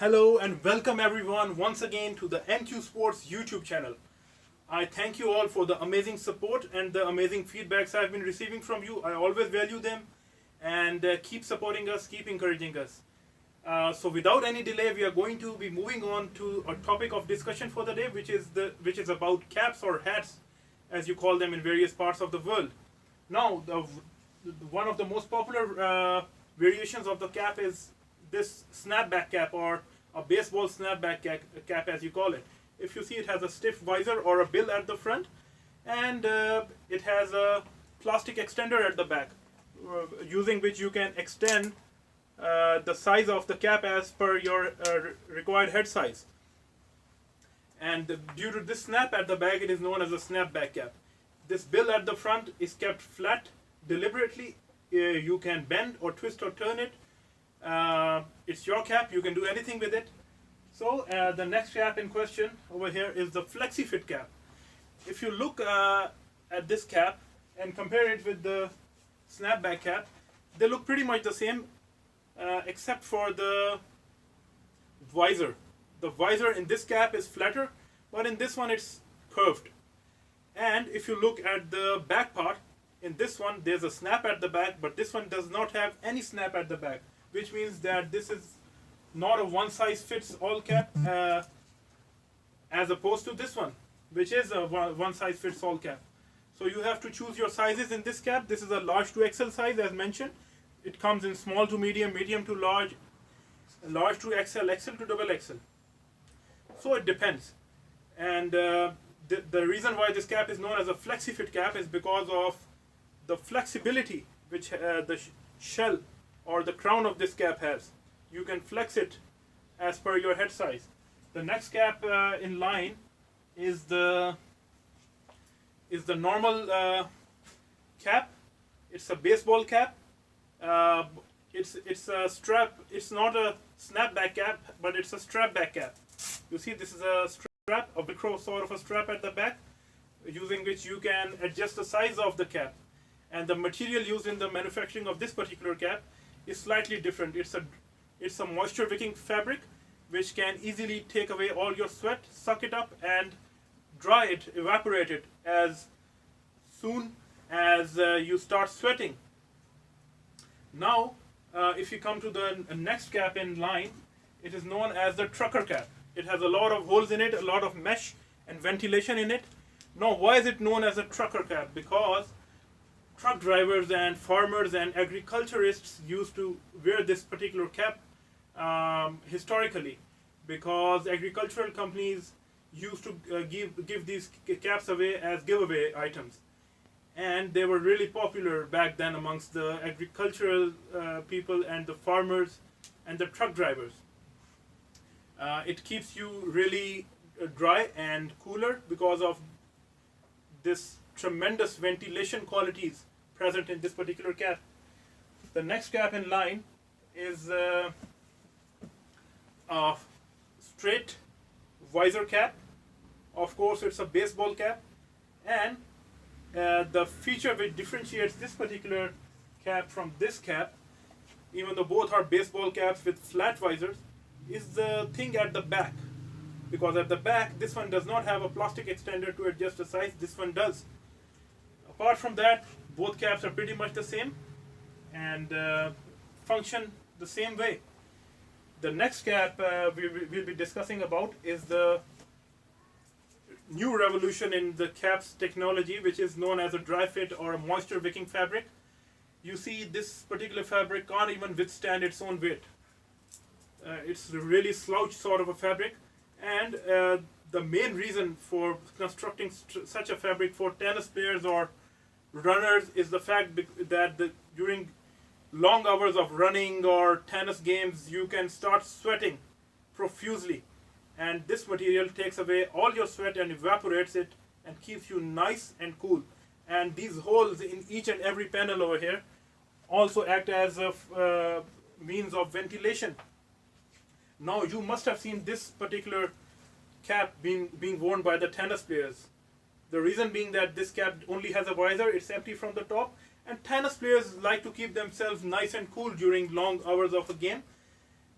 Hello and welcome everyone once again to the Enqueue Sports YouTube channel. I thank you all for the amazing support and the amazing feedbacks I've been receiving from you. I always value them and keep supporting us, keep encouraging us. So without any delay, we are going to be moving on to a topic of discussion for the day, which is about caps or hats, as you call them in various parts of the world. Now, one of the most popular variations of the cap is this snapback cap, or a baseball snapback cap as you call it. If you see, it has a stiff visor or a bill at the front, and it has a plastic extender at the back, using which you can extend the size of the cap as per your required head size. And due to this snap at the back, it is known as a snapback cap. This bill at the front is kept flat deliberately. You can bend or twist or turn it. It's your cap, you can do anything with it. So the next cap in question over here is the Flexi Fit Cap. If you look at this cap and compare it with the snapback cap, they look pretty much the same, except for the visor. The visor in this cap is flatter, but in this one it's curved. And if you look at the back part, in this one there's a snap at the back, but this one does not have any snap at the back, which means that this is not a one-size-fits-all cap, as opposed to this one, which is a one-size-fits-all cap. So you have to choose your sizes in this cap. This is a large to XL size, as mentioned. It comes in small to medium, medium to large, large to XL, XL to double XL. So it depends. And the reason why this cap is known as a Flexi Fit Cap is because of the flexibility which the shell or the crown of this cap has. You can flex it as per your head size. The next cap in line is the normal cap. It's a baseball cap. It's a strap. It's not a snapback cap, but it's a strapback cap. You see, this is a strap, a Velcro sort of a strap at the back, using which you can adjust the size of the cap. And the material used in the manufacturing of this particular cap is slightly different. It's a moisture wicking fabric which can easily take away all your sweat, suck it up and dry it, evaporate it as soon as you start sweating. Now, if you come to the next cap in line, it is known as the trucker cap. It has a lot of holes in it, a lot of mesh and ventilation in it. Now, why is it known as a trucker cap? Because truck drivers and farmers and agriculturists used to wear this particular cap historically, because agricultural companies used to give these caps away as giveaway items, and they were really popular back then amongst the agricultural people and the farmers and the truck drivers. It keeps you really dry and cooler because of this tremendous ventilation qualities present in this particular cap. The next cap in line is a straight visor cap. Of course, it's a baseball cap, and the feature which differentiates this particular cap from this cap, even though both are baseball caps with flat visors, is the thing at the back. Because at the back, this one does not have a plastic extender to adjust the size, this one does. Apart from that, both caps are pretty much the same and function the same way. The next cap we'll be discussing about is the new revolution in the caps technology, which is known as a dry fit or a moisture wicking fabric. You see, this particular fabric can't even withstand its own weight. It's a really slouch sort of a fabric, and the main reason for constructing such a fabric for tennis players or runners is the fact that during long hours of running or tennis games, you can start sweating profusely, and this material takes away all your sweat and evaporates it and keeps you nice and cool. And these holes in each and every panel over here also act as a means of ventilation. Now, you must have seen this particular cap being worn by the tennis players. The reason being that this cap only has a visor, it's empty from the top, and tennis players like to keep themselves nice and cool during long hours of a game.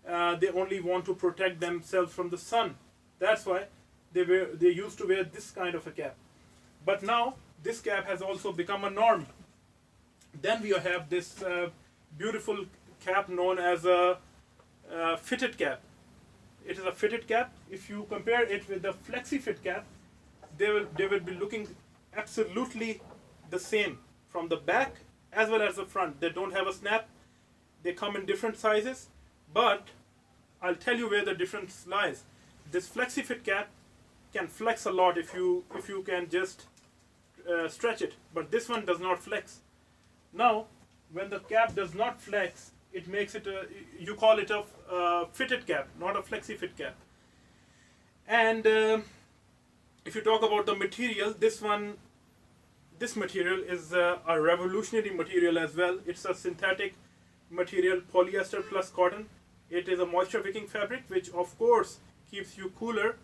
they only want to protect themselves from the sun. That's why they used to wear this kind of a cap. But now this cap has also become a norm. Then we have this beautiful cap known as a fitted cap. It is a fitted cap. If you compare it with the Flexi Fit Cap, they will be looking absolutely the same from the back as well as the front. They don't have a snap. They come in different sizes, but I'll tell you where the difference lies. This Flexi Fit Cap can flex a lot if you can just stretch it, but this one does not flex. Now, when the cap does not flex, it makes it you call it a fitted cap, not a Flexi Fit Cap. And if you talk about the material, this material is a revolutionary material as well. It's a synthetic material, polyester plus cotton. It is a moisture wicking fabric, which of course keeps you cooler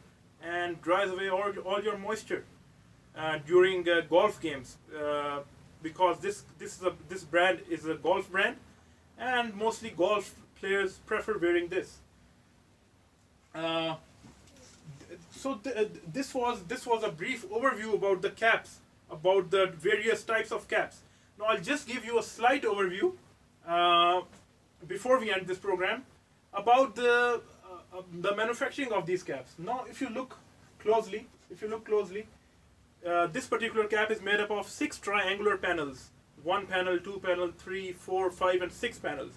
and dries away all your moisture during golf games, because this brand is a golf brand, and mostly golf players prefer wearing this. This was a brief overview about the caps, about the various types of caps. Now I'll just give you a slight overview before we end this program about the manufacturing of these caps. Now, if you look closely, this particular cap is made up of 6 triangular panels: 1 panel, 2 panel, 3, 4, 5, and 6 panels.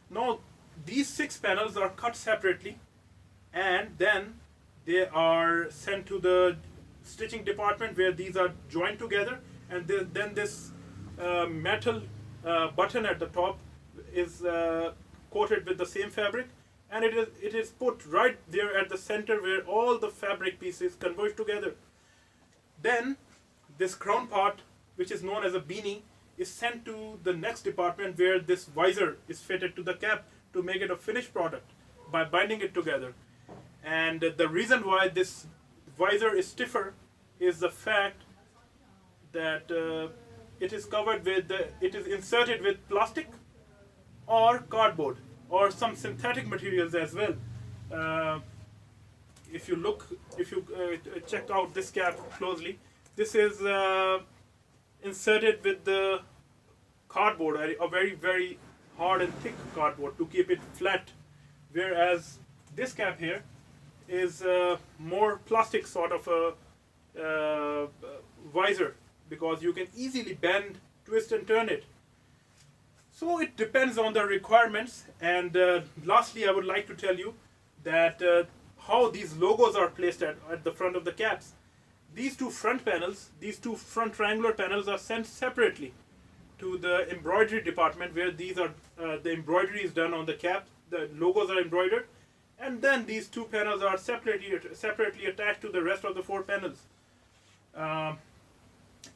Now, these 6 panels are cut separately, and then they are sent to the stitching department where these are joined together, and then this metal button at the top is coated with the same fabric, and it is put right there at the center where all the fabric pieces converge together. Then this crown part, which is known as a beanie, is sent to the next department where this visor is fitted to the cap to make it a finished product by binding it together. And the reason why this visor is stiffer is the fact that it is covered with it is inserted with plastic or cardboard or some synthetic materials as well. If you check out this cap closely, this is inserted with the cardboard, a very, very hard and thick cardboard to keep it flat, whereas this cap here is more plastic sort of a visor, because you can easily bend, twist and turn it. So it depends on the requirements. And lastly, I would like to tell you that how these logos are placed at the front of the caps. These two front panels, these two front triangular panels, are sent separately to the embroidery department where these are the embroidery is done on the cap. The logos are embroidered, and then these two panels are separately attached to the rest of the 4 panels.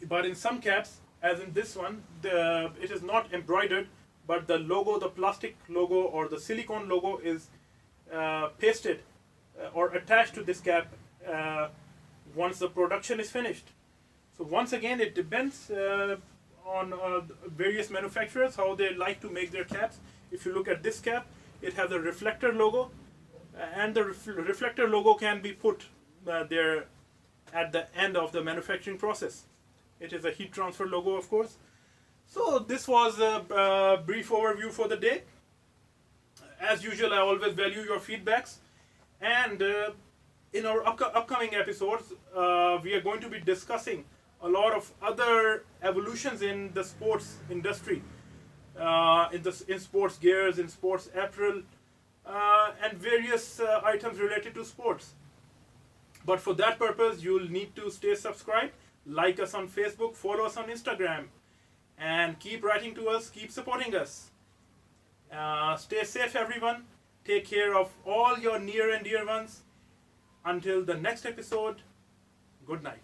But in some caps, as in this one, it is not embroidered, but the logo, the plastic logo or the silicone logo is pasted or attached to this cap once the production is finished. So once again, it depends on various manufacturers how they like to make their caps. If you look at this cap, it has a reflector logo, and the reflector logo can be put there at the end of the manufacturing process. It is a heat transfer logo, of course. So this was a brief overview for the day. As usual, I always value your feedbacks, and in our upcoming episodes, we are going to be discussing a lot of other evolutions in the sports industry, in sports gears, in sports apparel, and various items related to sports. But for that purpose, you'll need to stay subscribed, like us on Facebook, follow us on Instagram, and keep writing to us, keep supporting us. Stay safe, everyone. Take care of all your near and dear ones. Until the next episode, good night.